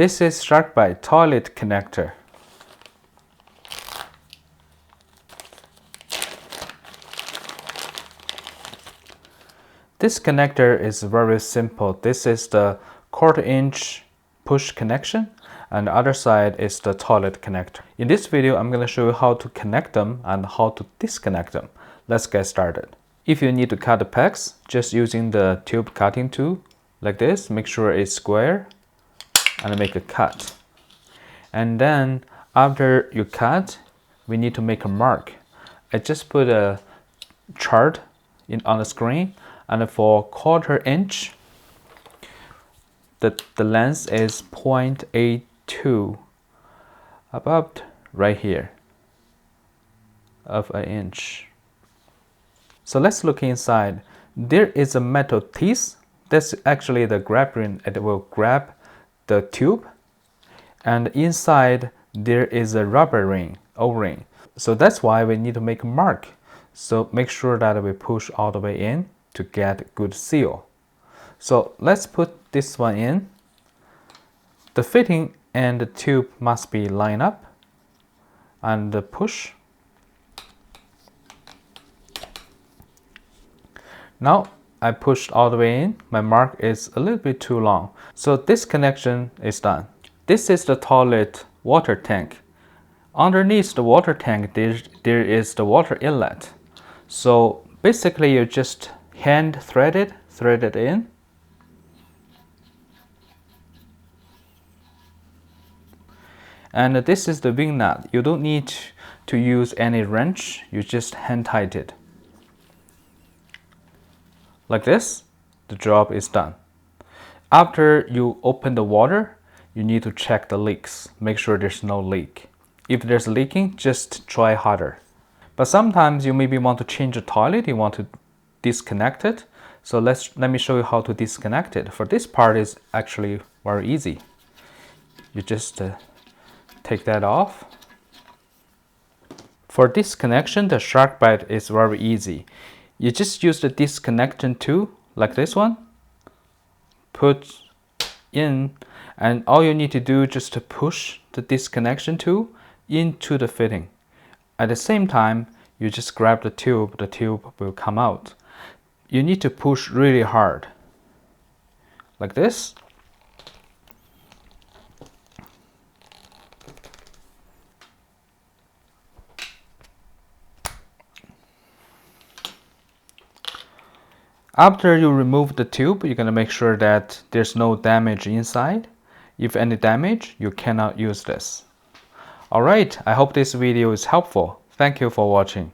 This is Sharkbite Toilet connector. This connector is very simple. This is the 1/4 inch push connection, and the other side is the toilet connector. In this video, I'm going to show you how to connect them and how to disconnect them. Let's get started. If you need to cut the pegs, just using the tube cutting tool like this, make sure it's square and make a cut. And then after you cut, we need to make a mark. I just put a chart on the screen, and for 1/4 inch, the length is 0.82, about right here of an inch. So let's look inside. There is a metal teeth. That's actually the grab ring. It will grab the tube, and inside there is a rubber ring, O-ring. So that's why we need to make a mark. So make sure that we push all the way in to get good seal. So let's put this one in. The fitting and the tube must be lined up, and the push. Now I pushed all the way in. My mark is a little bit too long. So this connection is done. This is the toilet water tank. Underneath the water tank, there is the water inlet. So basically you just hand thread it in. And this is the wing nut. You don't need to use any wrench. You just hand tight it. Like this, the job is done. After you open the water, you need to check the leaks. Make sure there's no leak. If there's leaking, just try harder. But sometimes you maybe want to change the toilet, you want to disconnect it. So let me show you how to disconnect it. For this part is actually very easy. You just take that off. For disconnection, the Sharkbite is very easy. You just use the disconnection tool like this one. Put in, and all you need to do is just to push the disconnection tool into the fitting. At the same time, you just grab the tube will come out. You need to push really hard, like this. After you remove the tube, you're going to make sure that there's no damage inside. If any damage, you cannot use this. Alright, I hope this video is helpful. Thank you for watching.